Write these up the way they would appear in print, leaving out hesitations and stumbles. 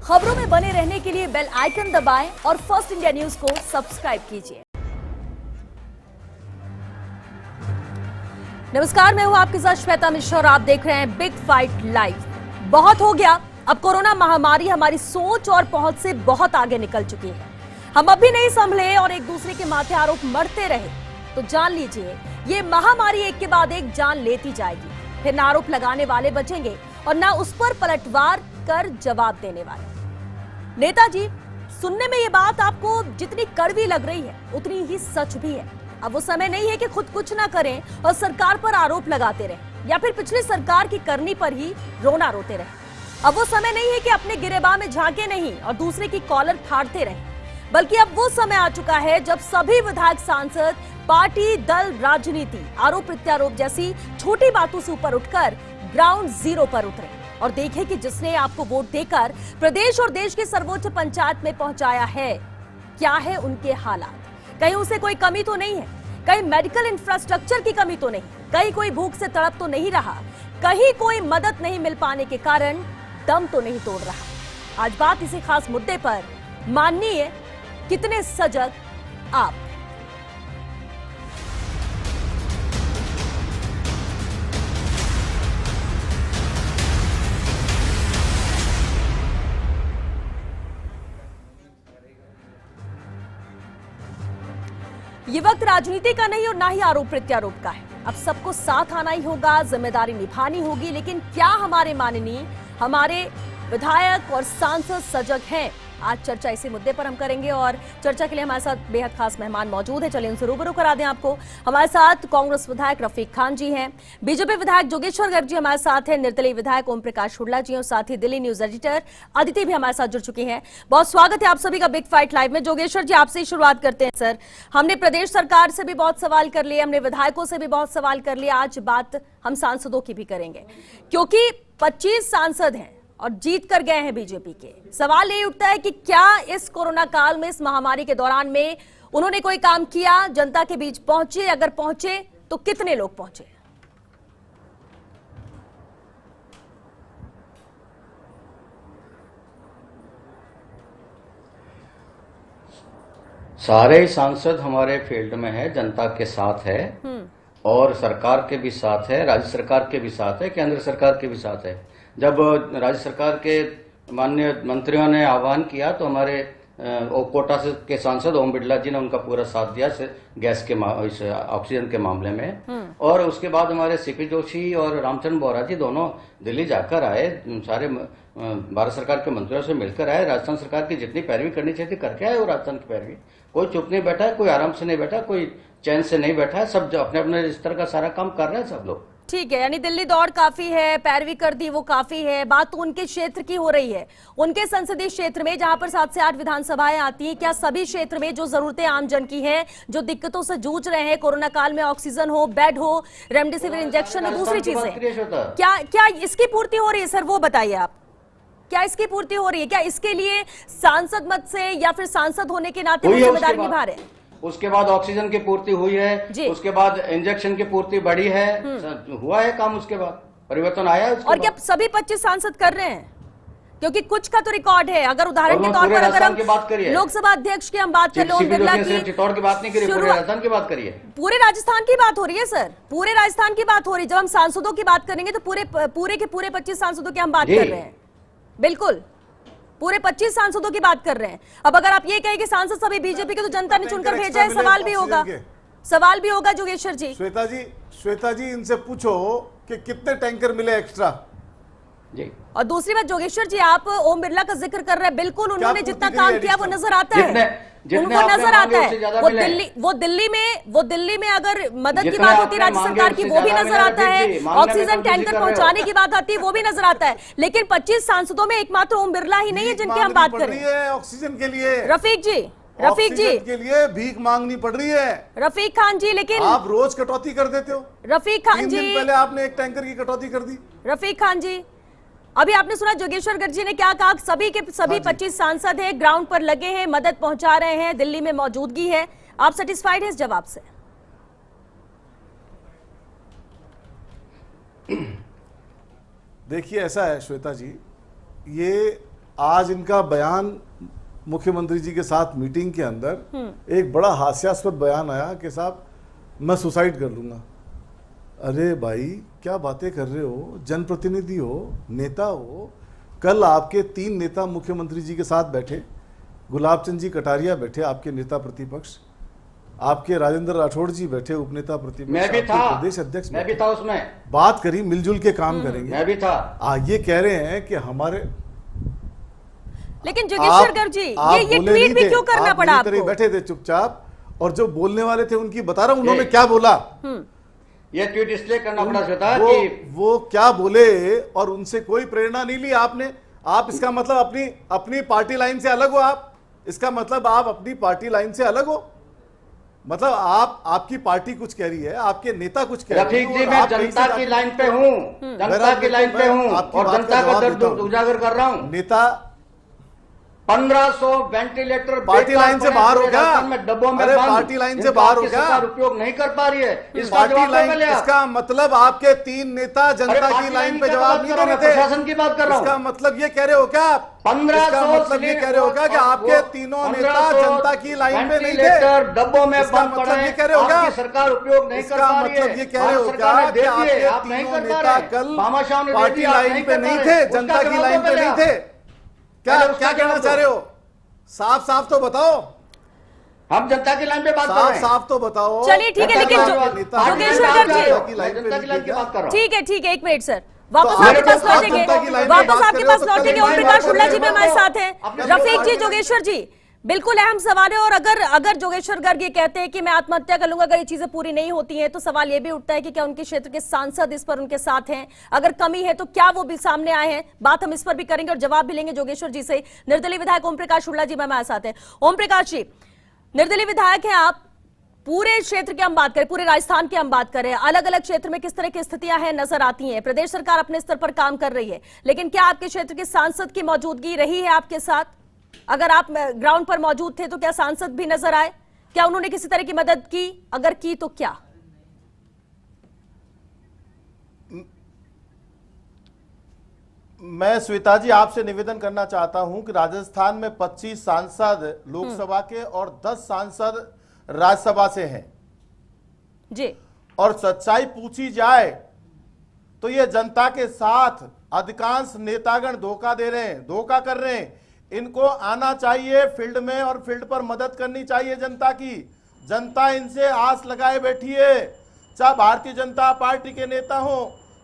खबरों में बने रहने के लिए बेल आइकन दबाएं और फर्स्ट इंडिया न्यूज को सब्सक्राइब कीजिए। नमस्कार, मैं हूं आपके साथ श्वेता मिश्रा और आप देख रहे हैं बिग फाइट लाइव। बहुत हो गया, अब कोरोना महामारी हमारी सोच और पहुंच से बहुत आगे निकल चुकी है। हम अब भी नहीं संभले और एक दूसरे के माथे आरोप मरते रहे तो जान लीजिए ये महामारी एक के बाद एक जान लेती जाएगी। फिर ना आरोप लगाने वाले बचेंगे और ना उस पर पलटवार कर जवाब देने वाले। नेताजी, सुनने में ये बात आपको जितनी कड़वी लग रही है उतनी ही सच भी है। अब वो समय नहीं है कि खुद कुछ ना करें और सरकार पर आरोप लगाते रहें या फिर पिछली सरकार की करनी पर ही रोना रोते रहें। अब वो समय नहीं है कि अपने गिरेबान में झांके नहीं और दूसरे की कॉलर फाड़ते रहें, बल्कि अब वो समय आ चुका है जब सभी विधायक, सांसद, पार्टी, दल, राजनीति आरोप प्रत्यारोप जैसी छोटी बातों से ऊपर उठकर ग्राउंड जीरो पर उतरे और देखें कि जिसने आपको वोट देकर प्रदेश और देश की सर्वोच्च पंचायत में पहुंचाया है, क्या है उनके हालात। कहीं उसे कोई कमी तो नहीं है, कहीं मेडिकल इंफ्रास्ट्रक्चर की कमी तो नहीं, कहीं कोई भूख से तड़प तो नहीं रहा, कहीं कोई मदद नहीं मिल पाने के कारण दम तो नहीं तोड़ रहा। आज बात इसी खास मुद्दे पर, माननीय कितने सजग आप। ये वक्त राजनीति का नहीं और ना ही आरोप प्रत्यारोप का है। अब सबको साथ आना ही होगा, जिम्मेदारी निभानी होगी। लेकिन क्या हमारे माननीय, हमारे विधायक और सांसद सजग हैं? आज चर्चा इसी मुद्दे पर हम करेंगे और चर्चा के लिए हमारे साथ बेहद खास मेहमान मौजूद हैं। चलिए उनसे रूबरू करा दें आपको। हमारे साथ कांग्रेस विधायक रफीक खान जी हैं, बीजेपी विधायक जोगेश्वर गर्ग जी हमारे साथ हैं, निर्दलीय विधायक ओम प्रकाश हुड्डा जी और साथ ही दिल्ली न्यूज एडिटर अदिति भी हमारे साथ जुड़ चुकी हैं। बहुत स्वागत है आप सभी का बिग फाइट लाइव में। जोगेश्वर जी, आपसे ही शुरुआत करते हैं। सर, हमने प्रदेश सरकार से भी बहुत सवाल कर लिए, हमने विधायकों से भी बहुत सवाल कर लिए, आज बात हम सांसदों की भी करेंगे क्योंकि 25 सांसद हैं और जीत कर गए हैं बीजेपी के। सवाल ये उठता है कि क्या इस कोरोना काल में, इस महामारी के दौरान में उन्होंने कोई काम किया, जनता के बीच पहुंचे, अगर पहुंचे तो कितने लोग पहुंचे? सारे सांसद हमारे फील्ड में है, जनता के साथ है और सरकार के भी साथ है, राज्य सरकार के भी साथ है, केंद्र सरकार के भी साथ है। जब राज्य सरकार के माननीय मंत्रियों ने आह्वान किया तो हमारे कोटा से के सांसद ओम बिरला जी ने उनका पूरा साथ दिया गैस के इस ऑक्सीजन के मामले में। और उसके बाद हमारे सीपी जोशी और रामचंद्र बोरा जी दोनों दिल्ली जाकर आए, सारे भारत सरकार के मंत्रियों से मिलकर आए, राजस्थान सरकार की जितनी पैरवी करनी चाहिए करके आए। वो राजस्थान की पैरवी, कोई चुप नहीं बैठा है, कोई आराम से नहीं बैठा, कोई चैन से नहीं बैठा है, सब अपने अपने इस तरह का सारा काम कर रहे हैं सब लोग। ठीक है, यानी दिल्ली दौड़ काफी है, पैरवी कर दी वो काफी है। बात तो उनके क्षेत्र की हो रही है, उनके संसदीय क्षेत्र में जहां पर 7 से 8 विधानसभाएं आती हैं। क्या सभी क्षेत्र में जो जरूरतें आम जन की हैं, जो दिक्कतों से जूझ रहे हैं कोरोना काल में, ऑक्सीजन हो, बेड हो, रेमडेसिविर इंजेक्शन हो, दूसरी चीजें, क्या इसकी पूर्ति हो रही है? सर वो बताइए आप, क्या इसकी पूर्ति हो रही है? क्या इसके लिए सांसद मत से या फिर सांसद होने के नाते जिम्मेदारी निभा रहे हैं? उसके बाद ऑक्सीजन की पूर्ति हुई है, उसके बाद इंजेक्शन की पूर्ति बढ़ी है, हुआ है काम, उसके बाद परिवर्तन आया है। और क्या सभी 25 सांसद कर रहे हैं? क्योंकि कुछ का तो रिकॉर्ड है। अगर उदाहरण के तौर पर अगर हम लोकसभा अध्यक्ष की हम बात करें, ओम बिरला की, चित्तौड़ की बात नहीं करिए, पूरे राजस्थान की बात करिए। पूरे राजस्थान की बात हो रही है सर, पूरे राजस्थान की बात हो रही है। जब हम सांसदों की बात करेंगे तो पूरे के पूरे 25 सांसदों की हम बात कर रहे हैं। बिल्कुल पूरे 25 सांसदों की बात कर रहे हैं। अब अगर आप ये कहें कि सांसद सभी बीजेपी के, तो जनता ने चुनकर भेजा है, सवाल भी होगा जोगेश्वर जी। श्वेता जी इनसे पूछो कि कितने टैंकर मिले एक्स्ट्रा जी। और दूसरी बात जोगेश्वर जी, आप ओम बिरला का जिक्र कर रहे हैं, बिल्कुल उन्होंने जितना काम किया वो नजर आता है, उनको नजर आता है। वो दिल्ली में अगर मदद की बात होती है राज्य सरकार की, वो भी नजर आता है। ऑक्सीजन टैंकर पहुंचाने की बात आती है, वो भी नजर आता है। लेकिन 25 सांसदों में एकमात्र ओम बिरला ही नहीं है जिनकी हम बात कर रहे हैं ऑक्सीजन के लिए। रफीक जी के लिए भीख मांगनी पड़ रही है रफीक खान जी, लेकिन आप रोज कटौती कर देते हो। रफीक खान जी, 3 दिन पहले आपने एक टैंकर की कटौती कर दी। रफीक खान जी, अभी आपने सुना जोगेश्वर गर्ग जी ने क्या कहा? सभी के सभी 25 सांसद हैं, ग्राउंड पर लगे हैं, मदद पहुंचा रहे हैं, दिल्ली में मौजूदगी है। आप सेटिस्फाइड हैं इस जवाब से? देखिए ऐसा है श्वेता जी, ये आज इनका बयान मुख्यमंत्री जी के साथ मीटिंग के अंदर एक बड़ा हास्यास्पद बयान आया कि साहब मैं सुसाइड कर लूंगा। अरे भाई क्या बातें कर रहे हो, जनप्रतिनिधि हो, नेता हो। कल आपके 3 नेता मुख्यमंत्री जी के साथ बैठे, गुलाब चंद जी कटारिया बैठे आपके नेता प्रतिपक्ष, आपके राजेंद्र राठौड़ जी बैठे उपनेता प्रतिपक्ष, मैं भी था, प्रदेश अध्यक्ष मैं भी था उसमें, बात करी, मिलजुल के काम करेंगे। मैं भी था। ये कह रहे हैं कि हमारे, लेकिन जोगेश्वर गर्ग जी ये ट्वीट भी क्यों करना पड़ा आपको? बैठे थे चुपचाप, और जो बोलने वाले थे उनकी बता रहा हूं उन्होंने क्या बोला। ये ट्वीट इसलिए करना पड़ा श्वेता कि वो क्या बोले और उनसे कोई प्रेरणा नहीं ली आपने। आप इसका मतलब अपनी पार्टी लाइन से अलग हो। आप इसका मतलब आप अपनी पार्टी लाइन से अलग हो। मतलब आपकी पार्टी कुछ कह रही है, आपके नेता कुछ कह रहे हैं। रफीक जी मैं जनता की लाइन पे हूँ, जनता की लाइन पे हूँ और जनता का दर्द उजागर कर रहा हूँ। नेता 1500 वेंटिलेटर पार्टी लाइन से बाहर हो गया, डब्बों में अरे पार्टी लाइन से बाहर हो गया, उपयोग नहीं कर पा रही है। इसका पार्टी लाइन, इसका मतलब आपके 3 नेता जनता की लाइन पे जवाब नहीं दे रहे थे। प्रशासन की बात कर रहा हूँ। इसका मतलब ये कह रहे हो क्या आप? 1500 मतलब ये कह रहे हो क्या कि आपके तीनों नेता जनता की लाइन में नहीं थे? डब्बों में बंद मतलब ये कह रहे हो क्या? सरकार उपयोग नहीं कर पा रही है। मतलब ये कह रहे हो क्या कि आपके तीनों नेता कल पार्टी लाइन पे नहीं थे, जनता की लाइन पे नहीं थे? क्या कहना चाह रहे हो? साफ साफ तो बताओ। हम जनता की लाइन पे बात कर रहे हैं। साफ तो बताओ। चलिए ठीक है, लेकिन जोगेश्वर गर्ग जी जनता की लाइन की बात कर रहा हूं। ठीक है, एक मिनट सर, वापस आपके पास लौटेंगे, वापस आपके पास लौटेंगे। ओम प्रकाश शुक्ला जी भी हमारे साथ हैं, रफीक जी, जोगेश्वर जी, बिल्कुल अहम सवाल है। और अगर जोगेश्वर गर्ग ये कहते हैं कि मैं आत्महत्या कर लूंगा अगर ये चीजें पूरी नहीं होती हैं, तो सवाल ये भी उठता है कि क्या उनके क्षेत्र के सांसद इस पर उनके साथ हैं? अगर कमी है तो क्या वो भी सामने आए हैं? बात हम इस पर भी करेंगे और जवाब भी लेंगे जोगेश्वर जी से। निर्दलीय विधायक ओम प्रकाश शुक्ला जी हमारे साथ हैं। ओम प्रकाश जी, निर्दलीय विधायक हैं आप, पूरे क्षेत्र की हम बात करें, पूरे राजस्थान की हम बात करें, अलग अलग क्षेत्र में किस तरह की स्थितियां हैं नजर आती हैं। प्रदेश सरकार अपने स्तर पर काम कर रही है, लेकिन क्या आपके क्षेत्र के सांसद की मौजूदगी रही है आपके साथ? अगर आप ग्राउंड पर मौजूद थे तो क्या सांसद भी नजर आए? क्या उन्होंने किसी तरह की मदद की? अगर की तो क्या? मैं श्वेता जी आपसे निवेदन करना चाहता हूं कि राजस्थान में 25 सांसद लोकसभा के और 10 सांसद राज्यसभा से हैं जी, और सच्चाई पूछी जाए तो ये जनता के साथ अधिकांश नेतागण धोखा दे रहे हैं, धोखा कर रहे हैं। इनको आना चाहिए फील्ड में और फील्ड पर मदद करनी चाहिए जनता की। जनता इनसे आस लगाए बैठी है, चाहे भारतीय जनता पार्टी के नेता हो,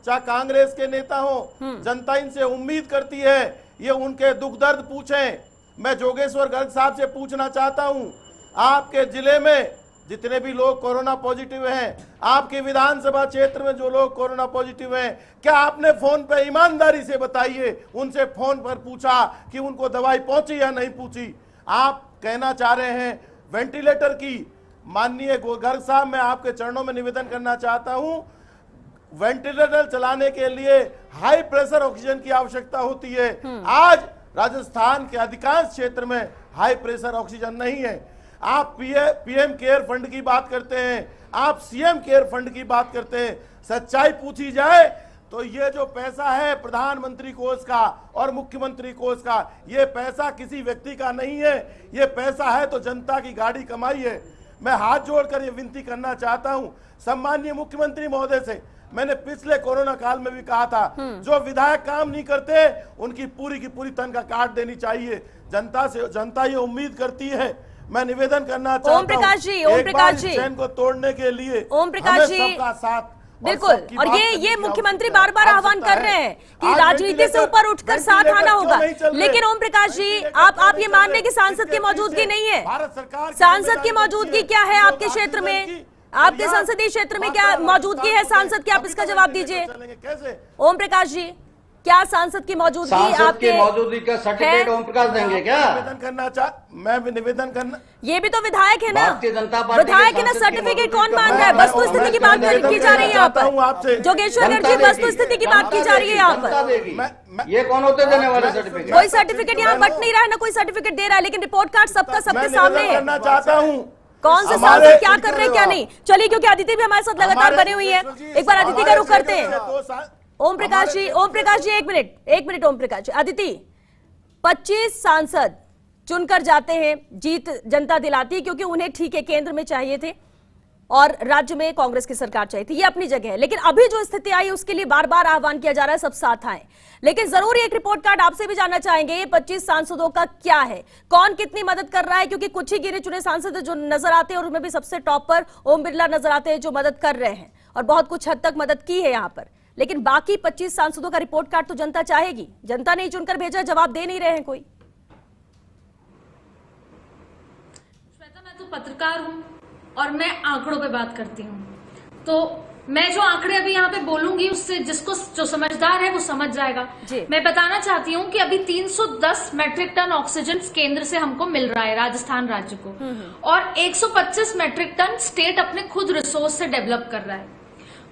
चाहे कांग्रेस के नेता हो, जनता इनसे उम्मीद करती है ये उनके दुख दर्द पूछें। मैं जोगेश्वर गर्ग साहब से पूछना चाहता हूं, आपके जिले में जितने भी लोग कोरोना पॉजिटिव हैं, आपके विधानसभा क्षेत्र में जो लोग कोरोना पॉजिटिव हैं, क्या आपने फोन पे ईमानदारी से बताइए, उनसे फोन पर पूछा कि उनको दवाई पहुंची या नहीं पहुंची? आप कहना चाह रहे हैं वेंटिलेटर की। माननीय गर्ग साहब, मैं आपके चरणों में निवेदन करना चाहता हूं, वेंटिलेटर चलाने के लिए हाई प्रेशर ऑक्सीजन की आवश्यकता होती है। आज राजस्थान के अधिकांश क्षेत्र में हाई प्रेशर ऑक्सीजन नहीं है। आप पीएम केयर फंड की बात करते हैं, आप सीएम केयर फंड की बात करते हैं। सच्चाई पूछी जाए तो ये जो पैसा है प्रधानमंत्री कोष का और मुख्यमंत्री कोष का, ये पैसा किसी व्यक्ति का नहीं है, ये पैसा है तो जनता की गाड़ी कमाई है। मैं हाथ जोड़कर ये विनती करना चाहता हूं सम्माननीय मुख्यमंत्री महोदय से, मैंने पिछले कोरोना काल में भी कहा था, जो विधायक काम नहीं करते उनकी पूरी की पूरी तनख्वाह काट देनी चाहिए। जनता ये उम्मीद करती है। मैं निवेदन करना चाहता हूं, ओम प्रकाश जी, चैन को तोड़ने के लिए ओम प्रकाश जी, सबका साथ बिल्कुल। और ये मुख्यमंत्री बार बार आह्वान कर रहे हैं कि राजनीति से ऊपर उठकर साथ आना होगा, लेकिन ओम प्रकाश जी, आप ये मान लें कि सांसद की मौजूदगी नहीं है। सांसद की मौजूदगी क्या है आपके क्षेत्र में? आपके संसदीय क्षेत्र में क्या मौजूदगी है सांसद की? आप इसका जवाब दीजिए ओम प्रकाश जी। क्या सांसद की मौजूदगी आपके मौजूदगी का सर्टिफिकेट ओम प्रकाश देंगे क्या? मैं भी निवेदन करना, ये भी तो विधायक है ना, भारतीय जनता पार्टी विधायक है ना, सर्टिफिकेट कौन मांग रहा है? वस्तु स्थिति की बात की जा रही है यहाँ पर। जोगेश्वर गर्ग जी, वस्तु स्थिति की बात की जा रही है यहाँ पर। ये कौन होते देने वाले सर्टिफिकेट? कोई सर्टिफिकेट यहाँ बट नहीं रहा है ना, कोई सर्टिफिकेट दे रहा है, लेकिन रिपोर्ट कार्ड सबका सबके सामने है। करना चाहता हूँ कौन से सांसद क्या कर रहे हैं क्या नहीं। चलिए, क्योंकि अदिति भी हमारे साथ लगातार बनी हुई है, एक बार अदिति का रुख करते हैं। ओम प्रकाश जी, एक मिनट ओम प्रकाश जी। अदिति, 25 सांसद चुनकर जाते हैं, जीत जनता दिलाती है क्योंकि उन्हें ठीक है केंद्र में चाहिए थे और राज्य में कांग्रेस की सरकार चाहिए थी, ये अपनी जगह है। लेकिन अभी जो स्थिति आई उसके लिए बार बार आह्वान किया जा रहा है सब साथ आए। लेकिन जरूर एक रिपोर्ट कार्ड आपसे भी जानना चाहेंगे, ये 25 सांसदों का क्या है, कौन कितनी मदद कर रहा है, क्योंकि कुछ ही गिने चुने सांसद जो नजर आते हैं और उनमें भी सबसे टॉप पर ओम बिरला नजर आते हैं जो मदद कर रहे हैं और बहुत कुछ हद तक मदद की है यहाँ पर। लेकिन बाकी 25 सांसदों का रिपोर्ट कार्ड तो जनता चाहेगी, जनता ने ही चुनकर भेजा, जवाब दे नहीं रहे हैं कोई। श्वेता, मैं तो पत्रकार हूं और मैं आंकड़ों पे बात करती हूँ, तो मैं जो आंकड़े अभी यहाँ पे बोलूंगी उससे जिसको जो समझदार है वो समझ जाएगा। मैं बताना चाहती हूँ कि अभी 310 मैट्रिक टन ऑक्सीजन केंद्र से हमको मिल रहा है, राजस्थान राज्य को, और 125 मैट्रिक टन स्टेट अपने खुद रिसोर्स से डेवलप कर रहा है।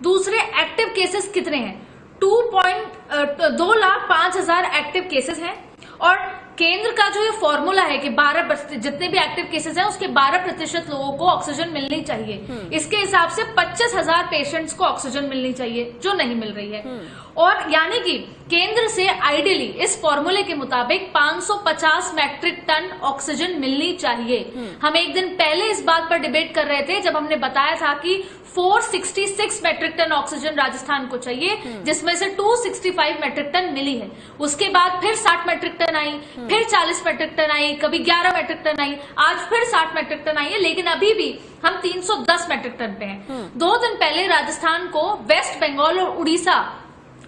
दूसरे एक्टिव केसेस कितने हैं? 2,05,000 एक्टिव केसेस हैं और केंद्र का जो ये फॉर्मूला है कि 12 जितने भी एक्टिव केसेस हैं उसके 12% लोगों को ऑक्सीजन मिलनी चाहिए, इसके हिसाब से 25,000 पेशेंट्स को ऑक्सीजन मिलनी चाहिए जो नहीं मिल रही है। और यानी कि केंद्र से आइडियली इस फॉर्मूले के मुताबिक 550 मैट्रिक टन ऑक्सीजन मिलनी चाहिए। हम एक दिन पहले इस बात पर डिबेट कर रहे थे जब हमने बताया था कि 466 मैट्रिक टन ऑक्सीजन राजस्थान को चाहिए, जिसमें से 265 मैट्रिक टन मिली है। उसके बाद फिर 60 मैट्रिक टन आई, फिर 40 मैट्रिक टन आई, कभी 11 मैट्रिक टन आई, आज फिर 60 मैट्रिक टन आई है, लेकिन अभी भी हम 310 मैट्रिक टन पे हैं। 2 दिन पहले राजस्थान को वेस्ट बंगाल और उड़ीसा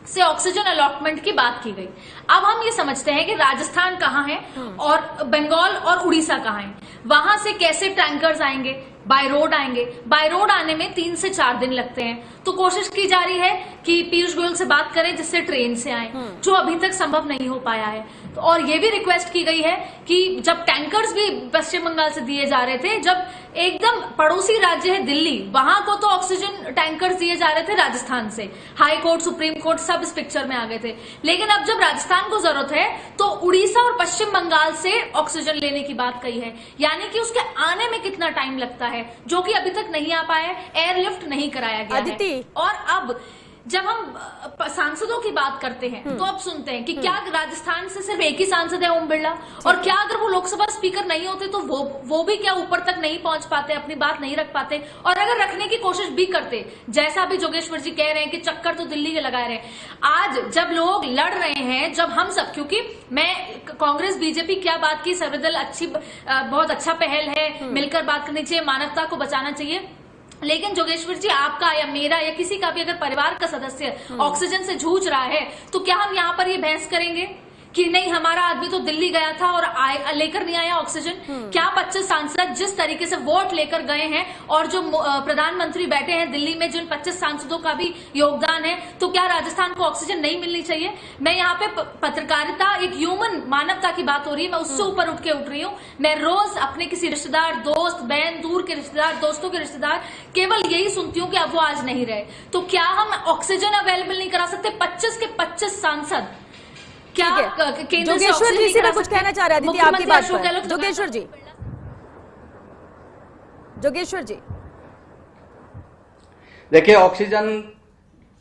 से ऑक्सीजन अलॉटमेंट की बात की गई। अब हम ये समझते हैं कि राजस्थान कहाँ है और बंगाल और उड़ीसा कहाँ है, वहां से कैसे टैंकर्स आएंगे, बाय रोड आएंगे। बाय रोड आने में 3 से 4 दिन लगते हैं, तो कोशिश की जा रही है कि पीयूष गोयल से बात करें जिससे ट्रेन से आए, जो अभी तक संभव नहीं हो पाया है। तो और ये भी रिक्वेस्ट की गई है कि जब टैंकर्स भी पश्चिम बंगाल से दिए जा रहे थे, जब एकदम पड़ोसी राज्य है दिल्ली, वहां को तो ऑक्सीजन टैंकर्स दिए जा रहे थे राजस्थान से, हाई कोर्ट, सुप्रीम कोर्ट सब इस पिक्चर में आ गए थे। लेकिन अब जब राजस्थान को जरूरत है तो उड़ीसा और पश्चिम बंगाल से ऑक्सीजन लेने की बात कही है, यानी कि उसके आने में कितना टाइम लगता है, जो कि अभी तक नहीं आ पाया है, एयरलिफ्ट नहीं कराया गया है। और अब जब हम सांसदों की बात करते हैं तो अब सुनते हैं कि क्या राजस्थान से सिर्फ एक ही सांसद है ओम बिरला, और क्या अगर वो लोकसभा स्पीकर नहीं होते तो वो भी क्या ऊपर तक नहीं पहुंच पाते, अपनी बात नहीं रख पाते, और अगर रखने की कोशिश भी करते, जैसा अभी जोगेश्वर जी कह रहे हैं कि चक्कर तो दिल्ली के लगा रहे हैं। आज जब लोग लड़ रहे हैं, जब हम सब, क्योंकि मैं कांग्रेस बीजेपी क्या बात की, सर्वदल अच्छी बहुत अच्छा पहल है, मिलकर बात करनी चाहिए, मानवता को बचाना चाहिए, लेकिन जोगेश्वर जी आपका या मेरा या किसी का भी अगर परिवार का सदस्य ऑक्सीजन से जूझ रहा है तो क्या हम यहाँ पर ये बहस करेंगे कि नहीं हमारा आदमी तो दिल्ली गया था और लेकर नहीं आया ऑक्सीजन? क्या 25 सांसद जिस तरीके से वोट लेकर गए हैं और जो प्रधानमंत्री बैठे हैं दिल्ली में, जिन 25 सांसदों का भी योगदान है, तो क्या राजस्थान को ऑक्सीजन नहीं मिलनी चाहिए? मैं यहाँ पे पत्रकारिता, एक ह्यूमन मानवता की बात हो रही है, मैं उससे ऊपर उठ रही हूँ। मैं रोज अपने किसी रिश्तेदार, दोस्त, बहन, दूर के रिश्तेदार, दोस्तों के रिश्तेदार, केवल यही सुनती हूँ कि अब वो आज नहीं रहे। तो क्या हम ऑक्सीजन अवेलेबल नहीं करा सकते? 25 के 25 सांसद क्या जोगेश्वर जी इसी पर कुछ कहना चाह रहे थे आपकी बात पर? जोगेश्वर जी देखिए, ऑक्सीजन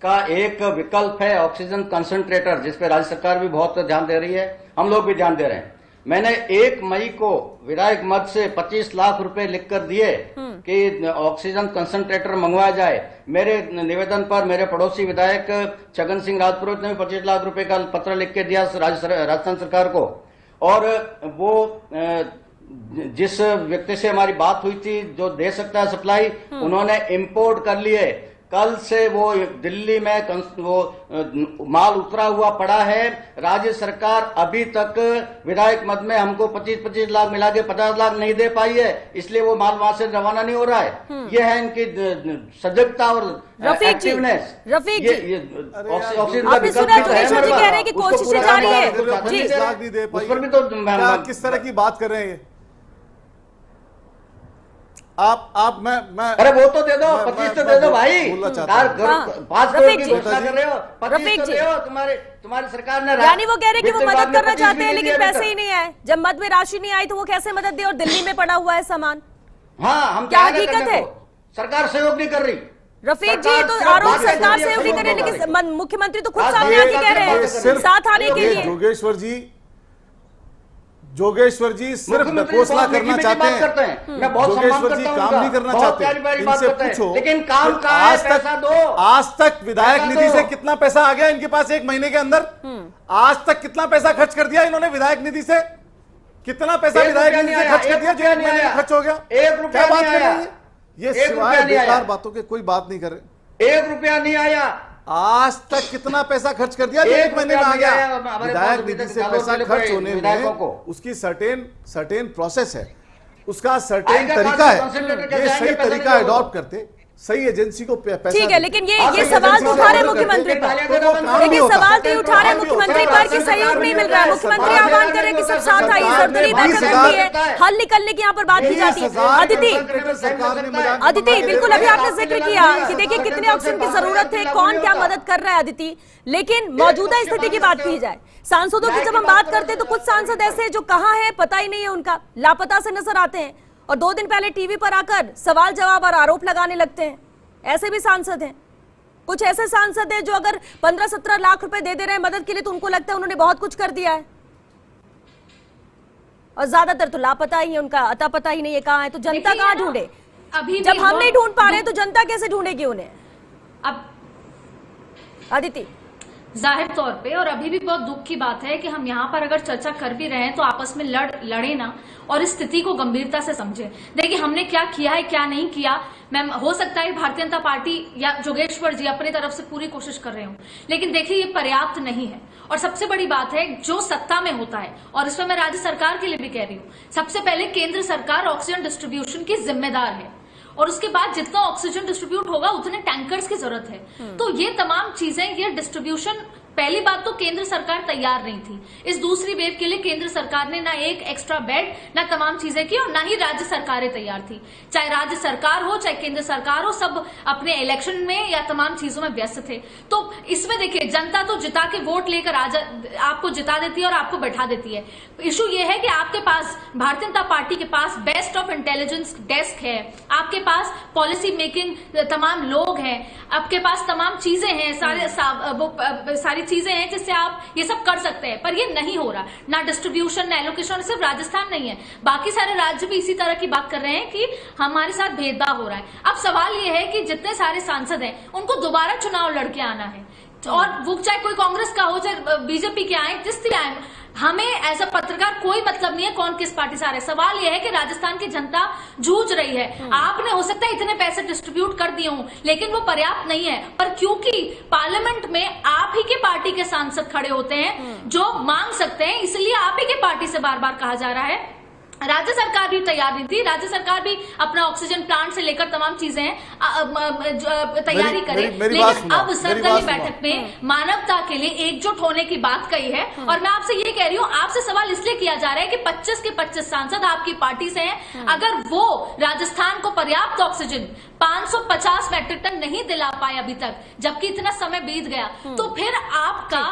का एक विकल्प है ऑक्सीजन कंसंट्रेटर, जिस पे राज्य सरकार भी बहुत ध्यान दे रही है, हम लोग भी ध्यान दे रहे हैं। मैंने 1 मई को विधायक मद से 25 लाख रुपए लिखकर दिए कि ऑक्सीजन कंसंट्रेटर मंगवाया जाए। मेरे निवेदन पर मेरे पड़ोसी विधायक छगन सिंह राजपुरोहित ने भी 25 लाख रुपए का पत्र लिख के दिया राजस्थान सरकार को। और वो जिस व्यक्ति से हमारी बात हुई थी जो दे सकता है सप्लाई, उन्होंने इंपोर्ट कर लिए। कल से वो दिल्ली में वो माल उतरा हुआ पड़ा है। राज्य सरकार अभी तक विधायक मद में हमको 25 लाख मिला के 50 लाख नहीं दे पाई है, इसलिए वो माल वहां से रवाना नहीं हो रहा है। ये है इनकी सजगता और एक्टिवनेस। रफीक जी, आपने सुना जोगेश्वर जी कह रहे हैं कि कोशिशें जारी है। 25 लाख नहीं दे पाई, उस पर भी तो किस तरह की बात कर रहे हैं आप? मैं अरे वो तो दे दो, 25 तो दे दो भाई। 5 करोड़ की घोषणा कर रहे हो, 25 तो दे दो। तुम्हारी सरकार ने, यानी वो कह रहे हैं कि वो मदद करना चाहते हैं लेकिन पैसे ही नहीं आए। जब मद में राशि नहीं आई तो वो कैसे मदद दे, और दिल्ली में पड़ा हुआ है सामान। हाँ, हम क्या हकीकत है? सरकार सहयोग नहीं कर रही। रफीक जी, तो आरोप सरकार सहयोग नहीं कर रही, लेकिन मुख्यमंत्री तो खुद सामने आके कह रहे हैं साथ आने के लिए। जोगेश्वर जी, जोगेश्वर जी सिर्फ मुख्यमंत्री घोषणा बहुत करना मीठी चाहते बात करते हैं। मैं बहुत सम्मान जोगेश्वर जी करता हूं काम उनका, नहीं करना बहुत चाहते, प्यारी बात इनसे करते हैं। पूछो लेकिन काम कि कहाँ है, पैसा दो। आज तक विधायक पैसा निधि दो। से कितना पैसा आ गया इनके पास 1 महीने के अंदर? आज तक कितना पैसा खर्च कर दिया इन्होंने विधायक निधि से? कितना पैसा एक विधायक रुपया निधि नहीं से आया, खर्च कर एक दिया जो रुपया 1 नहीं महीने में आया। खर्च हो गया? 1 रुपया क्या बात नहीं कर रहे आया। हैं ये? एक सिवाय रुपया नहीं बेकार आया। बातों के कोई बात नहीं कर रहे। 1 रुपया नहीं आया। आज तक कितना पैसा खर्च कर दिया जो 1 महीने में आ गया? हमारे विधायक पास निधि से विधायक पैसा निधि खर्च को होने विधायकों में को। उसकी सर्टेन प्रोसेस है, उसका सर्टेन आएगा तरीका कहाँ से? है। कॉन्सेंट्रेटर ये कैसे सही आएंगे? पैसा तरीका नहीं दोगे अडॉप्ट करते, सही एजेंसी को पैसा ठीक है, देते। लेकिन ये सही सवाल एजेंसी तो को उठा रहे हैं order करते, मुख्यमंत्री पर। तो वो काम नहीं लेकिन होता। सवाल तो ये उठा रहे हैं मुख्यमंत्री पर कि सहयोग नहीं मिल रहा है। मुख्यमंत्री आह्वान कर रहे हैं कि सब साथ आइए, सर्वदलीय बैठक होती है, हल निकलने की यहाँ पर बात की जाती है। अदिति, अदिति बिल्कुल अभी आपने जिक्र किया कि देखिए कितने ऑक्सीजन की जरूरत है, कौन क्या मदद कर रहा है अदिति, लेकिन मौजूदा स्थिति की बात की जाए, सांसदों की जब हम बात करते हैं तो कुछ सांसद ऐसे जो कहाँ है पता ही नहीं है उनका, लापता से नजर आते हैं और 2 दिन पहले टीवी पर आकर सवाल जवाब और आरोप लगाने लगते हैं। ऐसे भी सांसद हैं, कुछ ऐसे सांसद हैं जो अगर 15-17 लाख रुपए दे रहे हैं मदद के लिए तो उनको लगता है उन्होंने बहुत कुछ कर दिया है, और ज्यादातर तो लापता ही है, उनका अता पता ही नहीं है कहाँ है। तो जनता देखिए कहाँ ना, ढूंढे? अभी जब भी हम नहीं बहुत ढूंढ पा रहे तो जनता कैसे ढूंढेगी उन्हें? अब अदिति, जाहिर तौर पे, और अभी भी बहुत दुख की बात है कि हम यहाँ पर अगर चर्चा कर भी रहे हैं तो आपस में लड़े ना और इस स्थिति को गंभीरता से समझे। देखिए हमने क्या किया है क्या नहीं किया, मैम हो सकता है भारतीय जनता पार्टी या जोगेश्वर जी अपनी तरफ से पूरी कोशिश कर रहे हो, लेकिन देखिए ये पर्याप्त नहीं है। और सबसे बड़ी बात है जो सत्ता में होता है, और इसमें मैं राज्य सरकार के लिए भी कह रही हूँ, सबसे पहले केंद्र सरकार ऑक्सीजन डिस्ट्रीब्यूशन की जिम्मेदार है, और उसके बाद जितना ऑक्सीजन डिस्ट्रीब्यूट होगा उतने टैंकर्स की जरूरत है। तो ये तमाम चीजें, ये डिस्ट्रीब्यूशन, पहली बात तो केंद्र सरकार तैयार नहीं थी इस दूसरी वेव के लिए। केंद्र सरकार ने ना एक एक्स्ट्रा बेड, ना तमाम चीजें की, और ना ही राज्य सरकारें तैयार थी। चाहे राज्य सरकार हो चाहे केंद्र सरकार हो, सब अपने इलेक्शन में या तमाम चीजों में व्यस्त थे। तो इसमें देखिए जनता तो जिता के वोट लेकर आपको जिता देती है और आपको बैठा देती है। इशू ये है कि आपके पास, भारतीय जनता पार्टी के पास बेस्ट ऑफ इंटेलिजेंस डेस्क है, आपके पास पॉलिसी मेकिंग तमाम लोग हैं, आपके पास तमाम चीजें हैं, सारी चीजें हैं जिससे आप ये सब कर सकते हैं, पर ये नहीं हो रहा। ना डिस्ट्रीब्यूशन, ना एलोकेशन, सिर्फ राजस्थान नहीं है, बाकी सारे राज्य भी इसी तरह की बात कर रहे हैं कि हमारे साथ भेदभाव हो रहा है। अब सवाल ये है कि जितने सारे सांसद हैं उनको दोबारा चुनाव लड़के आना है, और वो चाहे कोई कांग्रेस का हो चाहे बीजेपी के आए, जिससे आए, हमें एज अ पत्रकार कोई मतलब नहीं है कौन किस पार्टी से आ रहा है। सवाल यह है कि राजस्थान की जनता जूझ रही है। आपने हो सकता है इतने पैसे डिस्ट्रीब्यूट कर दिए हों, लेकिन वो पर्याप्त नहीं है। पर क्योंकि पार्लियामेंट में आप ही के पार्टी के सांसद खड़े होते हैं जो मांग सकते हैं, इसलिए आप ही के पार्टी से बार बार कहा जा रहा है। राज्य सरकार भी तैयार नहीं थी, राज्य सरकार भी अपना ऑक्सीजन प्लांट से लेकर तमाम चीजें तैयारी करे, लेकिन अब सर्वदलीय बैठक में मानवता के लिए एकजुट होने की बात कही है। और मैं आपसे ये कह रही हूँ, आपसे सवाल इसलिए किया जा रहा है कि 25 के 25 सांसद आपकी पार्टी से हैं, अगर वो राजस्थान को पर्याप्त ऑक्सीजन 550 मैट्रिक टन नहीं दिला पाए अभी तक, जबकि इतना समय बीत गया, तो फिर आपका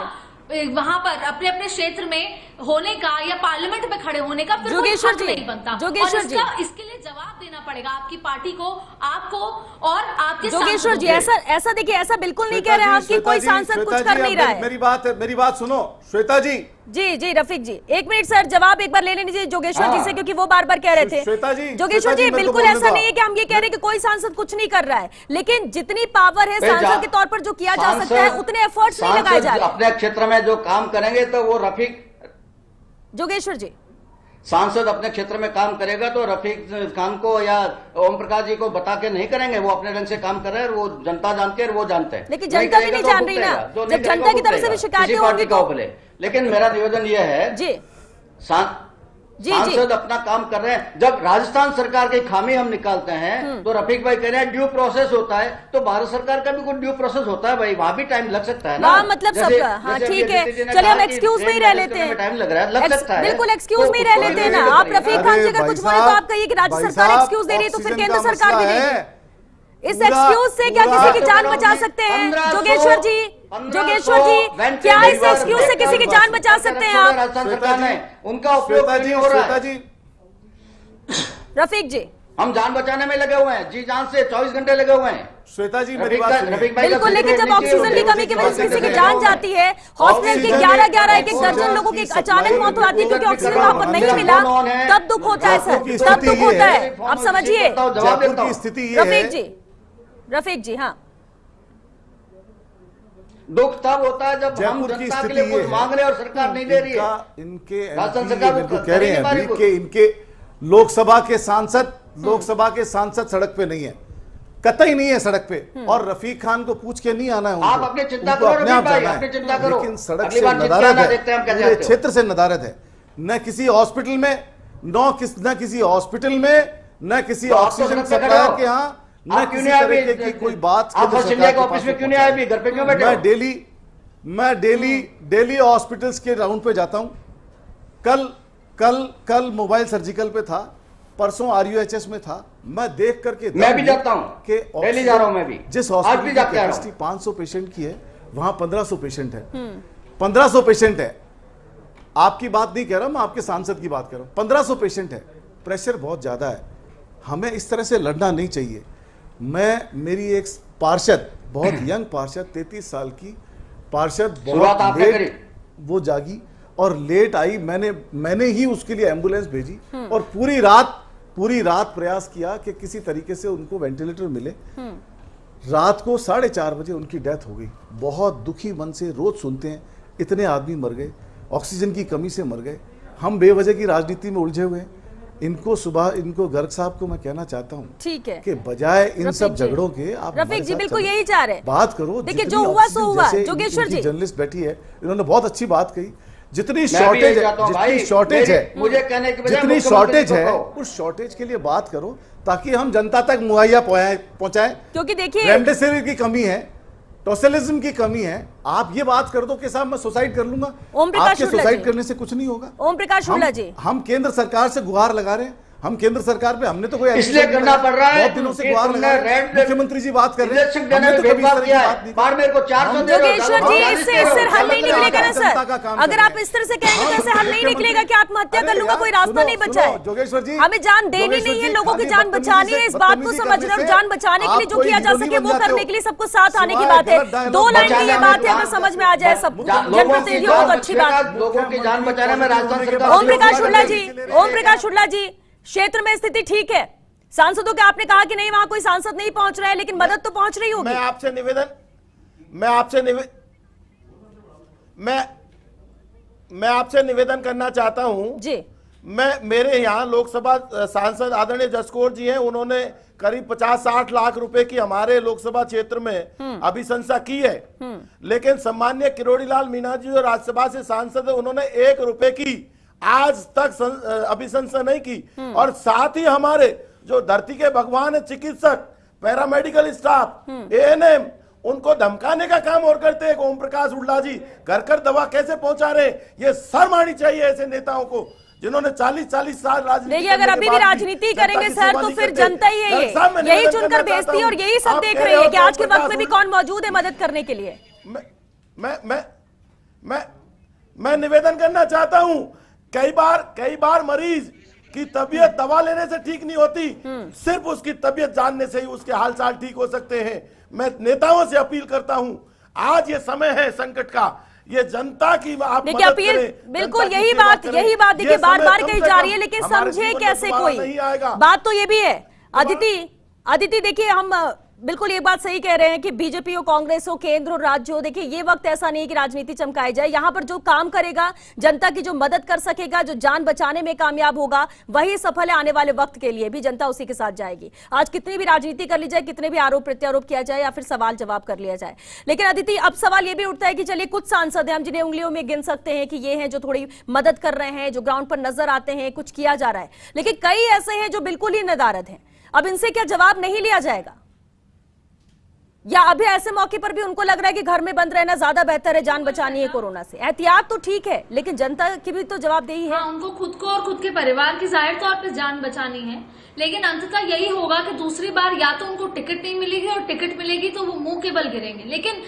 वहां पर अपने अपने क्षेत्र में होने का या पार्लियामेंट में खड़े होने का फिर कोई हक नहीं बनता। और इसके लिए जवाब देना पड़ेगा आपकी पार्टी को, आपको और आपके जोगेश्वर जी। ऐसा देखिए, ऐसा बिल्कुल नहीं कह रहे हैं कि कोई सांसद कुछ कर नहीं रहा है। मेरी बात सुनो श्वेता जी। जी रफीक जी, 1 मिनट सर, जवाब एक बार ले लेने दीजिए जोगेश्वर जी से, क्योंकि वो बार बार कह रहे थे। श्वेता जी, जोगेश्वर जी बिल्कुल ऐसा नहीं है कि हम ये कह रहे हैं कि कोई सांसद कुछ नहीं कर रहा है, लेकिन जितनी पावर है सांसद के तौर पर जो किया जा सकता है उतने एफर्ट्स नहीं लगाए जा रहे। अपने क्षेत्र में जो काम करेंगे तो वो रफीक, जोगेश्वर जी, सांसद अपने क्षेत्र में काम करेगा तो रफीक खान को या ओम प्रकाश जी को बता के नहीं करेंगे। वो अपने ढंग से काम कर रहे हैं, वो जनता जानती है और वो जानते हैं। लेकिन जनता भी नहीं जान रही ना, जब जनता की तरफ से भी शिकायतें होंगी तो। लेकिन मेरा निवेदन ये है जी, सांसद अपना काम कर रहे हैं। जब राजस्थान सरकार की खामी हम निकालते हैं तो रफीक भाई कह रहे हैं ड्यू प्रोसेस होता है, तो भारत सरकार का भी कुछ ड्यू प्रोसेस होता है भाई, वहां भी टाइम लग सकता है ना। मतलब सबका, हाँ ठीक है, चलिए हम एक्सक्यूज में ही रह लेते हैं, टाइम लग रहा है, लग सकता है, बिल्कुल एक्सक्यूज में ही रह लेते हैं ना। आप रफीक खान जी अगर कुछ बोले तो आप कहिए कि राज्य सरकार एक्सक्यूज दे रही है, तो फिर केंद्र सरकार भी देगी। इस एक्सक्यूज से क्या किसी की जान बचा सकते हैं जोगेश्वर जी? जोगेश्वर जी, क्या इस एक्सक्यूज से किसी की जान बचा सकते हैं आप? राजस्थान सरकार ने उनका उपयोग नहीं हो रहा है। रफीक जी, हम जान बचाने में लगे हुए हैं, जी जान से 24 घंटे लगे हुए हैं। श्वेता जी मेरी बात सुनिए। बिल्कुल, लेकिन जब ऑक्सीजन की कमी की वजह से किसी की जान जाती है, हॉस्पिटल के 11 एक दर्जन लोगों की अचानक मौत हो जाती है क्योंकि ऑक्सीजन वहां पर नहीं मिला, तब दुख होता है सर, तब दुख होता है। आप समझिए जयपुर की स्थिति ये है। रफीक जी हाँ, दुख तब होता है जब हम जयपुर की जनता के स्थिति लिए ये कुछ मांग रहे हैं और सरकार नहीं दे रही है। इनके राजस्थान MP सरकार मेरे को को कह रहे हैं करेगी अभी कि इनके लोकसभा के सांसद सड़क पे नहीं है, कतई नहीं है सड़क पे, और रफीक खान को पूछ के नहीं आना है उनको। आप अपनी चिंता उनको करो अपने रफीक आप भाई, जाना है। अपनी चिंता करो। लेकिन सड़क अगली से बार जीत के नदारद आना, देखते हैं हम क्या है, चाहते पूरे हो। क्षेत्र से नदारद है। न किसी हॉस्पिटल में, न किसी हॉस्पिटल में, न किसी तो आप तो ऑक्सीजन सड़क पे खड़े सप्लायर हो। के यहाँ, न आप क्यों किसी नहीं आए तरीके अभी? की कोई बात आप केंद्र फर्स्ट सरकार इंडिया के के ऑफिस पास में क्यों नहीं आए अभी? घर पे क्यों बैठे हो? मैं डेली हॉस्पिटल्स के राउंड पे जाता हूं। कल मोबाइल सर्जिकल पे था, परसों RUHS में था। मैं देख करके मैं भी जाता हूं, कि डेली जा रहा हूं मैं भी। जिस आज भी हॉस्पिटल की जाके आ रहा हूं। कैपेसिटी 500 पेशेंट की है, वहां 1500 पेशेंट है। 1500 पेशेंट है, आपकी बात नहीं कह रहा, मैं आपके सांसद की बात कर रहा हूं। 1500 पेशेंट है, प्रेशर बहुत ज्यादा है। हमें इस तरह से लड़ना नहीं चाहिए। मेरी एक पार्षद, बहुत यंग पार्षद, 33 साल की पार्षद, शुरुआत बहुत आपने करी। लेट वो जागी और लेट आई। मैंने ही उसके लिए एम्बुलेंस भेजी और पूरी रात प्रयास किया कि किसी तरीके से उनको वेंटिलेटर मिले। रात को 4:30 बजे उनकी डेथ हो गई। बहुत दुखी मन से रोज सुनते हैं इतने आदमी मर गए, ऑक्सीजन की कमी से मर गए। हम बेवजह की राजनीति में उलझे हुए हैं। इनको गर्ग साहब को मैं कहना चाहता हूँ, ठीक है, कि बजाय इन सब रफीक जी, झगड़ों के आप रफीक जी बिल्कुल यही चाह रहे हैं। बात करो। देखिए जो हुआ सो हुआ। जोगेश्वर जी, जर्नलिस्ट बैठी है, इन्होंने बहुत अच्छी बात कही। जितनी मैं भी यही चाहता हूं भाई, शॉर्टेज है, मुझे कहने के बजाय जितनी मुख्यमंत्री शॉर्टेज को है, कहो। उस शॉर्टेज के लिए बात करो ताकि हम जनता तक मुहैया पहुंचाएं। क्योंकि देखिए रेमडेसिविर की कमी है, टोसिलिज्म की कमी है। आप ये बात कर दो कि साहब मैं सुसाइड कर लूंगा। ओम प्रकाश आपके शुक्ला सुसाइड जी। करने से कुछ नहीं होगा। ओम प्रकाश शुक्ला जी, हम केंद्र सरकार से गुहार लगा रहे हैं। हम केंद्र सरकार पे हमने तो कोई इसलिए एलिगेशन करना पड़ रहा है बहुत दिनों से कि गुहार तुमने लगा रहे हैं। रेड मुख्यमंत्री जी बात कर रहे हैं, इलेक्शन देने हमने में तो कभी इस भेदभाव तरह की किया है। बात नहीं की। बाढ़ मेरे को 400 दे रहे हो, जोगेश्वर जी, हम इससे हल नहीं निकलेगा ना जनता का सर। काम अगर कर आप रहे इस तरह से कहेंगे तो ऐसे हल नहीं निकलेगा कि आत्महत्या कर अरे लूंगा, यार, कोई रास्ता सुनो, नहीं बचा है। सुनो, जोगेश्वर जी, हमें जान देनी जोगेश्वर नहीं है, जी, लोगों की खाली जान बचानी है, इस बात को बदतमीजी समझ रहे हो। करने जान से बचाने के लिए आप जो कोई किया जा हीरो नहीं सके बन वो जाते करने हो। के लिए सबको साथ आने की सिवाय बात है। गलत dialogue 2 लाइन की बचाने ये में बात है, जान- अगर समझ में आ जाए सब लोगों जनप्रतिनिधियों को तो अच्छी बात। लोगों की जान बचाने में राजस्थान सरकार ओम प्रकाश शुक्ला जी, ओम प्रकाश शुक्ला जी, क्षेत्र में स्थिति ठीक है। सांसदों के आपने कहा कि नहीं वहां कोई सांसद नहीं पहुंच रहा है, लेकिन मदद तो पहुंच रही होगी। मैं आपसे निवेदन करना चाहता हूं जी, मेरे यहाँ लोकसभा सांसद आदरणीय जसकोर जी हैं, उन्होंने करीब 50-60 लाख रुपए की हमारे लोकसभा क्षेत्र में अभिशंसा की है। लेकिन सम्मान्य किरोड़ी लाल मीणा जी जो राज्यसभा से सांसद है, उन्होंने 1 रुपए की आज तक अभिशंसा नहीं की। और साथ ही हमारे जो धरती के भगवान है, चिकित्सक, पैरामेडिकल स्टाफ, ANM, उनको धमकाने का काम और करते हैं। ओम प्रकाश शुक्ला जी घर दवा कैसे पहुंचा रहे हैं, ये शर्म आनी चाहिए ऐसे नेताओं को जिन्होंने 40-40 साल राजनीति। देखिए अगर अभी भी राजनीति करेंगे सर तो फिर जनता ही है, यही चुनकर भेजती है और यही सब देख रही है कि आज के वक्त में भी कौन मौजूद है मदद करने के लिए। मैं निवेदन करना चाहता हूं, कई बार मरीज की तबीयत दवा लेने से ठीक नहीं होती, सिर्फ उसकी तबीयत जानने से ही उसके हालचाल ठीक हो सकते हैं। मैं नेताओं से अपील करता हूं, आज ये समय है संकट का, ये जनता की आप देखिए अपील, बिल्कुल यही बात देखिए बार बार कही जा रही है, लेकिन समझे कैसे कोई। बात तो ये भी है अदिति, देखिए हम बिल्कुल ये बात सही कह रहे हैं कि बीजेपी हो, कांग्रेस हो, केंद्र हो, राज्य हो, देखिए ये वक्त ऐसा नहीं है कि राजनीति चमकाई जाए। यहां पर जो काम करेगा, जनता की जो मदद कर सकेगा, जो जान बचाने में कामयाब होगा, वही सफल है। आने वाले वक्त के लिए भी जनता उसी के साथ जाएगी। आज कितनी भी राजनीति कर ली जाए, कितने भी आरोप प्रत्यारोप किया जाए या फिर सवाल जवाब कर लिया जाए, लेकिन अदिति अब सवाल ये भी उठता है कि चलिए कुछ सांसद हैं हम जिन्हें उंगलियों में गिन सकते हैं कि ये हैं जो थोड़ी मदद कर रहे हैं, जो ग्राउंड पर नजर आते हैं, कुछ किया जा रहा है, लेकिन कई ऐसे हैं जो बिल्कुल ही नदारद हैं। अब इनसे क्या जवाब नहीं लिया जाएगा, या अभी ऐसे मौके पर भी उनको लग रहा है कि घर में बंद रहना ज्यादा बेहतर है, जान बचानी है कोरोना से? एहतियात तो ठीक है, लेकिन जनता की भी तो जवाबदेही है। हाँ, उनको खुद को और खुद के परिवार की जाहिर तौर पर जान बचानी है, लेकिन अंततः यही होगा कि दूसरी बार या तो उनको टिकट नहीं मिलेगी और टिकट मिलेगी तो वो मुंह के बल गिरेंगे। लेकिन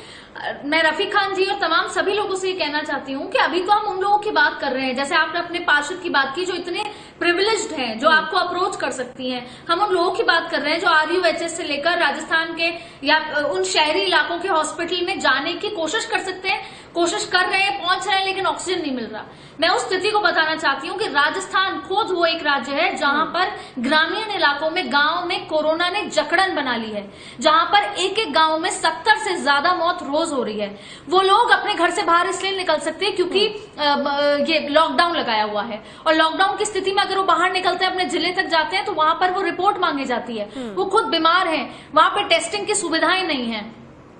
मैं रफीक खान जी और तमाम सभी लोगों से ये कहना चाहती हूँ कि अभी तो हम उन लोगों की बात कर रहे हैं, जैसे आपने अपने पार्षद की बात की जो इतने प्रिविलेज्ड हैं, जो आपको अप्रोच कर सकती हैं। हम उन लोगों की बात कर रहे हैं जो RUHS से लेकर राजस्थान के या उन शहरी इलाकों के हॉस्पिटल में जाने की कोशिश कर सकते हैं, कोशिश कर रहे हैं, पहुंच रहे हैं, लेकिन ऑक्सीजन नहीं मिल रहा। मैं उस स्थिति को बताना चाहती हूँ कि राजस्थान खुद वो एक राज्य है जहां पर ग्रामीण इलाकों में, गांव में कोरोना ने जकड़न बना ली है, जहां पर एक एक गांव में 70 से ज्यादा मौत रोज हो रही है। वो लोग अपने घर से बाहर इसलिए निकल सकते हैं क्योंकि ये लॉकडाउन लगाया हुआ है, और लॉकडाउन की स्थिति में अगर वो बाहर निकलते हैं, अपने जिले तक जाते हैं, तो वहां पर वो रिपोर्ट मांगी जाती है। वो खुद बीमार हैं, वहां पर टेस्टिंग की सुविधाएं नहीं है,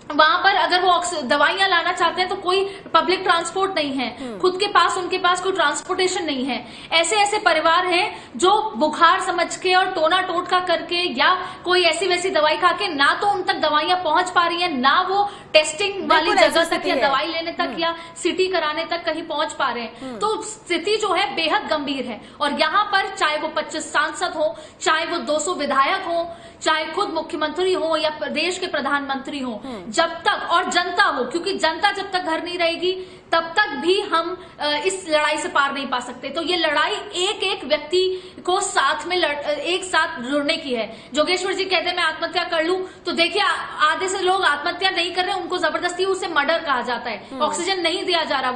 वहां पर अगर वो दवाइयां लाना चाहते हैं तो कोई पब्लिक ट्रांसपोर्ट नहीं है, खुद के पास उनके पास कोई ट्रांसपोर्टेशन नहीं है। ऐसे ऐसे परिवार हैं जो बुखार समझ के और टोना टोटका करके या कोई ऐसी वैसी दवाई खा के ना तो उन तक दवाइयां पहुंच पा रही हैं, ना वो टेस्टिंग वाली जगह तक या दवाई लेने तक या सिटी कराने तक कहीं पहुंच पा रहे हैं। तो स्थिति जो है बेहद गंभीर है, और यहाँ पर चाहे वो 25 सांसद हो, चाहे वो 200 विधायक हो, चाहे खुद मुख्यमंत्री हो या प्रदेश के प्रधानमंत्री हो, जब तक, और जनता हो, क्योंकि जनता जब तक घर नहीं रहेगी तब तक भी हम इस लड़ाई से पार नहीं पा सकते। तो ये लड़ाई एक एक व्यक्ति को साथ में एक साथ जुड़ने की है। जोगेश्वर जी कहते हैं मैं आत्महत्या कर लूं, तो देखिए आधे से लोग आत्महत्या नहीं कर रहे, उनको जबरदस्ती उसे मर्डर कहा जाता है। ऑक्सीजन नहीं दिया जा रहा,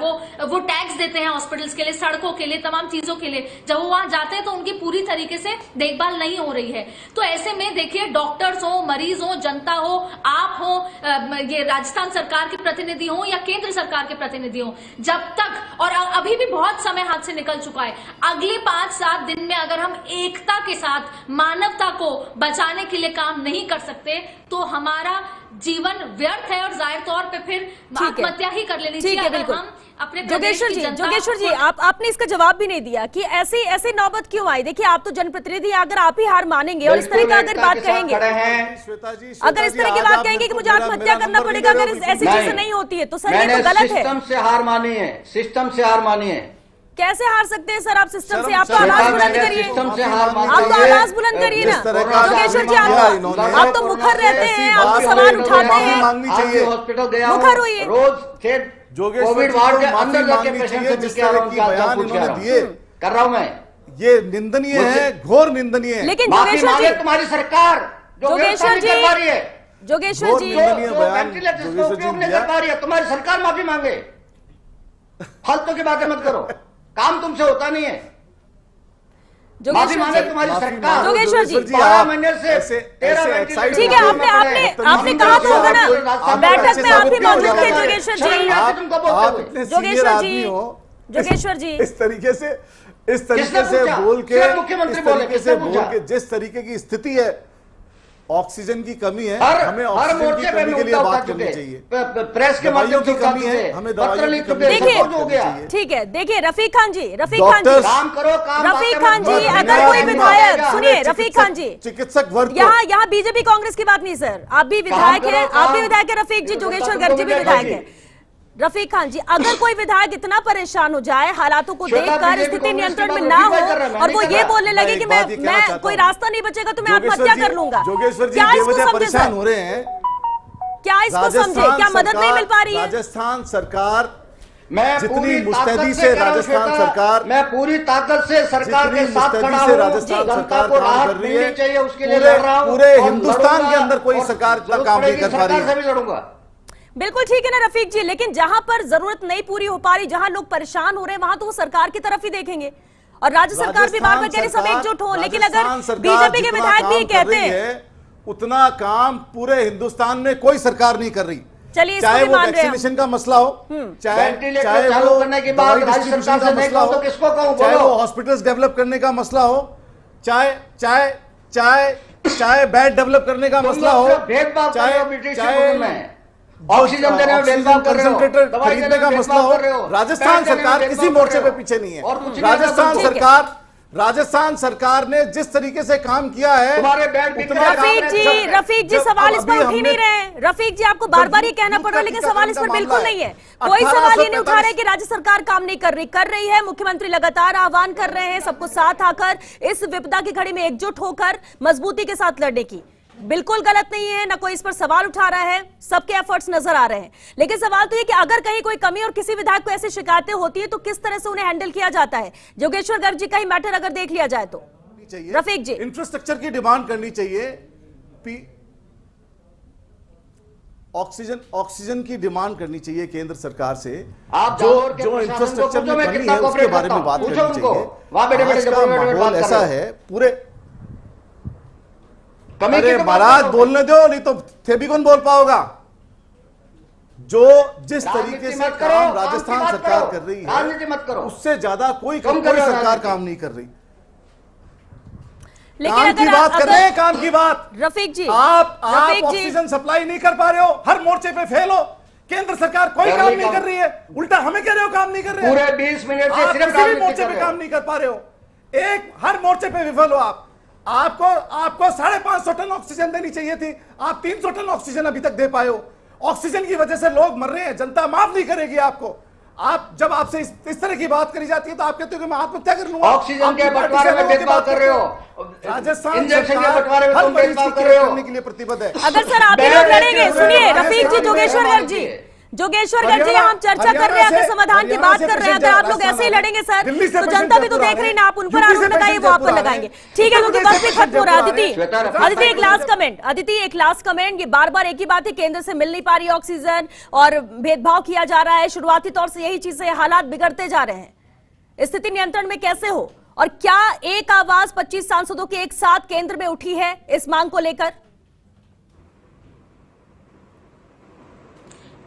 वो टैक्स देते हैं हॉस्पिटल्स के लिए, सड़कों के लिए, तमाम चीजों के लिए। जब वो वहां जाते हैं तो उनकी पूरी तरीके से देखभाल नहीं हो रही है। तो ऐसे में देखिए, डॉक्टर्स हो, मरीज हो, जनता हो, आप हो, ये राजस्थान सरकार के प्रतिनिधि हो या केंद्र सरकार के प्रतिनिधि हो, जब तक, और अभी भी बहुत समय हाथ से निकल चुका है, अगले 5-7 दिन में अगर हम एकता के साथ मानवता को बचाने के लिए काम नहीं कर सकते तो हमारा जीवन व्यर्थ है, और जाहिर तौर पे फिर आत्महत्या ही कर लेनी चाहिए। अगर हम अपने जोगेश्वर जी आपने इसका जवाब भी नहीं दिया कि ऐसी नौबत क्यों आई। देखिए, आप तो जनप्रतिनिधि, अगर आप ही हार मानेंगे और इस तरह का अगर बात कहेंगे, अगर इस तरह की बात कहेंगे कि मुझे आत्महत्या करना पड़ेगा अगर ऐसी चीजें नहीं होती है, तो सर ये तो गलत है। सिस्टम से हार मानी है, सिस्टम से हार मानी है। कैसे हार सकते हैं सर आप सिस्टम से? आप तो आवाज बुलंद करिए, सिस्टम से हार मानी आप तो आवाज बुलंद करिए ना। जोगेश्वर जी, आप तो मुखर रहते हैं, आप तो सवाल उठाते हैं, हॉस्पिटल गया, मुखर होइए। रोज कोविड वार्ड के अंदर जाके पेशेंट से पूछ के आ रहा हूं, बयान इन्होंने दिए कर रहा हूं मैं, ये निंदनीय है, घोर निंदनीय है। लेकिन जोगेश्वर जी, तुम्हारी सरकार जोगेश्वर जी, कर पा रही है, जोगेश्वर जी, वेंटिलेटर्स का उपयोग नहीं कर पा रही है, तुम्हारी सरकार माफी मांगे। फालतू की बातें मत करो, काम तुमसे होता नहीं है। माफी मांगे तुम्हारी सरकार। जोगेश्वर जी, 12 महीने से 13 ठीक है, आपने कहा तो होगा ना, बैठक में आप ही मौजूद थे जोगेश्वर जी। आप इतने सीनियर आदमी हो, जोगेश्वर जी, इस तरीके से बोल के जिस तरीके की स्थिति है, ऑक्सीजन की कमी है, हमें ऑक्सीजन की कमी के लिए बात करनी चाहिए। प्रेस के माध्यम की कमी है, हमें दवाइयों की कमी देखिए, ठीक है, देखिए रफीक खान जी, काम करो, काम रफीक खान जी, अगर कोई विधायक, सुनिए रफीक खान जी, चिकित्सक वर्ग, यहाँ बीजेपी कांग्रेस की बात नहीं सर, आप भी विधायक है, आप भी विधायक है रफीक जी, जोगेश्वर गर्ग जी भी विधायक है। रफीक खान जी, अगर कोई विधायक इतना परेशान हो जाए, हालातों को देखकर स्थिति नियंत्रण में ना हो और वो ये बोलने लगे कि मैं कोई रास्ता नहीं बचेगा तो मैं आत्महत्या कर लूंगा, क्या इसको परेशान हो रहे हैं? क्या इसको समझे? क्या मदद नहीं मिल पा रही है? राजस्थान सरकार, मैं जितनी मुस्तैदी से राजस्थान सरकार, मैं पूरी ताकत से सरकार के साथ खड़ा हूं, राजस्थान सरकार को काम राहत कर रही मिलनी है, चाहिए, उसके लिए लड़ रहा हूं। पूरे हिंदुस्तान के अंदर कोई सरकार का काम नहीं कर पा रही है, लड़ूंगा। बिल्कुल ठीक है ना रफीक जी, लेकिन जहां पर जरूरत नहीं पूरी हो पा रही, जहां लोग परेशान हो रहे हैं, वहां तो वो सरकार की तरफ ही देखेंगे, और राज्य सरकार भी बार बार कह रही सब एकजुट हो, लेकिन अगर बीजेपी के विधायक भी कहते हैं उतना काम पूरे हिंदुस्तान में कोई सरकार नहीं कर रही। चलिए, चाहे वो वैक्सीनेशन का मसला हो, चाहे वो करने के बाद राज्य सरकार से नहीं कहूं तो किसको कहूं, चाहे वो हॉस्पिटल्स डेवलप करने का मसला हो, चाहे बेड डेवलप करने का मसला हो, चाहे ऑक्सीजन देने में भेदभाव कर रहे हो, खरीदने का मसला हो, राजस्थान सरकार किसी मोर्चे पे पीछे नहीं है। राजस्थान सरकार ने जिस तरीके से काम किया है, रफीक जी सवाल इस पर उठ ही नहीं रहे। रफीक जी, आपको बार बार ये कहना पड़ रहा है, लेकिन सवाल इस पर बिल्कुल नहीं है, कोई सवाल ये नहीं उठा रहे कि राज्य सरकार काम नहीं कर रही है। मुख्यमंत्री लगातार आह्वान कर रहे हैं सबको साथ आकर इस विपदा की घड़ी में एकजुट होकर मजबूती के साथ लड़ने की। बिल्कुल गलत नहीं है, ना कोई इस पर सवाल उठा रहा है, सबके एफर्ट्स नजर आ रहे हैं। लेकिन सवाल तो ये कि अगर कहीं कोई कमी और किसी विधायक को ऐसी शिकायतें होती है तो किस तरह से उन्हें हैंडल किया जाता है। जोगेश्वर गर्ग जी का ही मैटर अगर देख लिया जाए तो चाहिए रफीक जी, इंफ्रास्ट्रक्चर की डिमांड करनी चाहिए, ऑक्सीजन की डिमांड करनी चाहिए केंद्र सरकार से। आप जो इंफ्रास्ट्रक्चर में कमी है उसके बारे में बात करनी चाहिए। आज का माहौल ऐसा है पूरे, अरे महाराज बोलने दो, नहीं तो थे भी कौन बोल पाओगा। जो जिस तरीके से काम राजस्थान सरकार कर रही है उससे ज्यादा कोई सरकार काम नहीं कर रही। लेकिन काम की बात कर रहे हैं, काम की बात। रफीक जी, आप ऑक्सीजन सप्लाई नहीं कर पा रहे हो, हर मोर्चे पे फेल हो। केंद्र सरकार कोई काम नहीं कर रही है, उल्टा हमें कह रहे हो काम नहीं कर रहे हो। पूरे 20 मिनट से आप सिर्फ किसी भी मोर्चे पे काम नहीं कर पा रहे हो, एक हर मोर्चे पे विफल हो आप। आपको 550 टन ऑक्सीजन देनी चाहिए थी, आप 300 टन ऑक्सीजन अभी तक दे पाए हो। ऑक्सीजन की वजह से लोग मर रहे हैं, जनता माफ नहीं करेगी आपको। आप जब आपसे इस तरह की बात करी जाती है तो आप कहते हो कि मैं आत्महत्या कर लूंगा। ऑक्सीजन के बंटवारे में भेदभाव कर रहे हो, राजस्थान इंजेक्शन के सरकार बंटवारे में हर तुम मरीज भेदभाव की कर रहे हो। करने के लिए प्रतिबद्ध है। अगर सर आप ही लोग लड़ेंगे, सुनिए रफीक जी, जोगेश्वर गर्ग जी, जोगेश्वर गर्ग जी, हम चर्चा कर रहे हैं, अगर समाधान की बात कर रहे हैं, अगर आप लोग ऐसे ही लड़ेंगे सर तो जनता भी तो देख रही ना, आप उन पर आरोप लगाइए, वो आप पर लगाएंगे। ठीक है, क्योंकि वक्त भी खत्म हो रहा है। अदिति एक लास्ट कमेंट, अदिति एक लास्ट कमेंट। ये बार बार एक ही बात है, केंद्र से मिल नहीं पा रही ऑक्सीजन और भेदभाव किया जा रहा है, शुरुआती तौर से यही चीज से हालात बिगड़ते जा रहे हैं। स्थिति नियंत्रण में कैसे हो, और क्या एक आवाज 25 सांसदों की एक साथ केंद्र में उठी है इस मांग को लेकर?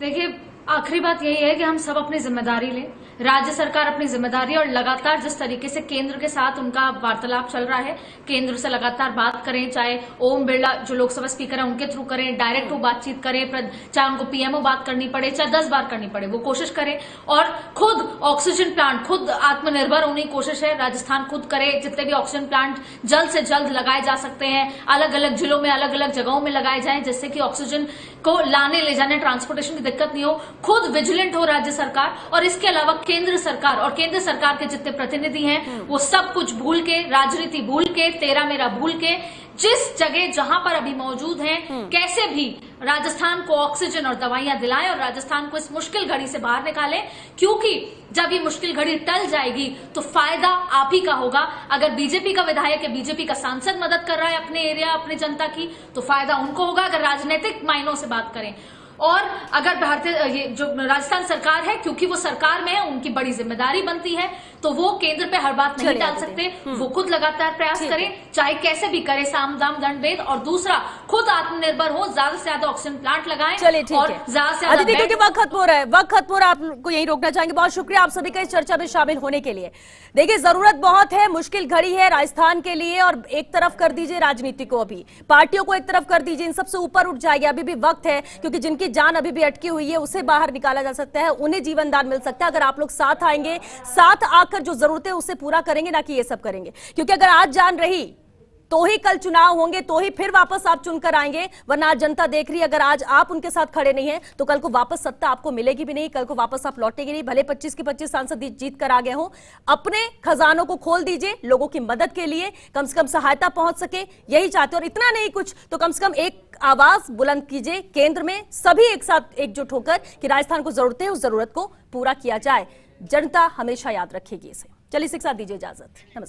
देखिए, आखिरी बात यही है कि हम सब अपनी जिम्मेदारी लें। राज्य सरकार अपनी जिम्मेदारी और लगातार जिस तरीके से केंद्र के साथ उनका वार्तालाप चल रहा है, केंद्र से लगातार बात करें, चाहे ओम बिरला जो लोकसभा स्पीकर है उनके थ्रू करें, डायरेक्ट वो बातचीत करें, चाहे उनको पीएमओ बात करनी पड़े, चाहे 10 बार करनी पड़े, वो कोशिश करें। और खुद ऑक्सीजन प्लांट, खुद आत्मनिर्भर होने की कोशिश है, राजस्थान खुद करे। जितने भी ऑक्सीजन प्लांट जल्द से जल्द लगाए जा सकते हैं, अलग अलग जिलों में, अलग अलग जगहों में लगाए जाएं, जिससे कि ऑक्सीजन को लाने ले जाने, ट्रांसपोर्टेशन की दिक्कत नहीं हो। खुद विजिलेंट हो राज्य सरकार, और इसके अलावा केंद्र सरकार और केंद्र सरकार के जितने प्रतिनिधि हैं वो सब कुछ भूल के, राजनीति भूल के, तेरा मेरा भूल के, जिस जगह जहां पर अभी मौजूद हैं, कैसे भी राजस्थान को ऑक्सीजन और दवाइयां दिलाएं और राजस्थान को इस मुश्किल घड़ी से बाहर निकालें। क्योंकि जब ये मुश्किल घड़ी टल जाएगी तो फायदा आप ही का होगा। अगर बीजेपी का विधायक या बीजेपी का सांसद मदद कर रहा है अपने एरिया, अपने जनता की, तो फायदा उनको होगा। अगर राजनीतिक मायनों से बात करें, और अगर भारतीय ये जो राजस्थान सरकार है, क्योंकि वो सरकार में है, उनकी बड़ी जिम्मेदारी बनती है, तो वो केंद्र पे हर बात नहीं डाल सकते। वो खुद लगातार प्रयास करें, चाहे कैसे भी करे, साम दाम दंड भेद। और दूसरा, खुद आत्मनिर्भर हो, ज्यादा से ज्यादा ऑक्सीजन प्लांट लगाएं। चलिए ठीक और है, ज्यादा से अदिति, क्योंकि ज्यादा वक्त खत्म हो रहा है, वक्त खत्म हो रहा है, आपको यही रोकना चाहेंगे। बहुत शुक्रिया आप सभी का इस चर्चा में शामिल होने के लिए। देखिए, जरूरत बहुत है, मुश्किल घड़ी है राजस्थान के लिए, और एक तरफ कर दीजिए राजनीति को, अभी पार्टियों को एक तरफ कर दीजिए, इन सबसे ऊपर उठ जाएगी। अभी भी वक्त है, क्योंकि जिनकी जान अभी भी अटकी हुई है उसे बाहर निकाला जा सकता है, उन्हें जीवन दान मिल सकता है अगर आप लोग साथ आएंगे, साथ आकर जो जरूरत है उसे पूरा करेंगे, ना कि ये सब करेंगे। क्योंकि अगर आज जान रही तो ही कल चुनाव होंगे, तो ही फिर वापस आप चुनकर आएंगे, वरना आज जनता देख रही है, अगर आज आप उनके साथ खड़े नहीं हैं तो कल को वापस सत्ता आपको मिलेगी भी नहीं, कल को वापस आप लौटेंगे नहीं। भले 25 के 25 सांसद जीत कर आ गए हों, अपने खजानों को खोल दीजिए लोगों की मदद के लिए, कम से कम सहायता पहुंच सके, यही चाहते। और इतना नहीं कुछ तो कम से कम एक आवाज बुलंद कीजिए केंद्र में, सभी एक साथ एकजुट होकर कि राजस्थान को जरूरत है, उस जरूरत को पूरा किया जाए। जनता हमेशा याद रखेगी इसे। चलिए, इसी के साथ दीजिए इजाजत। नमस्कार।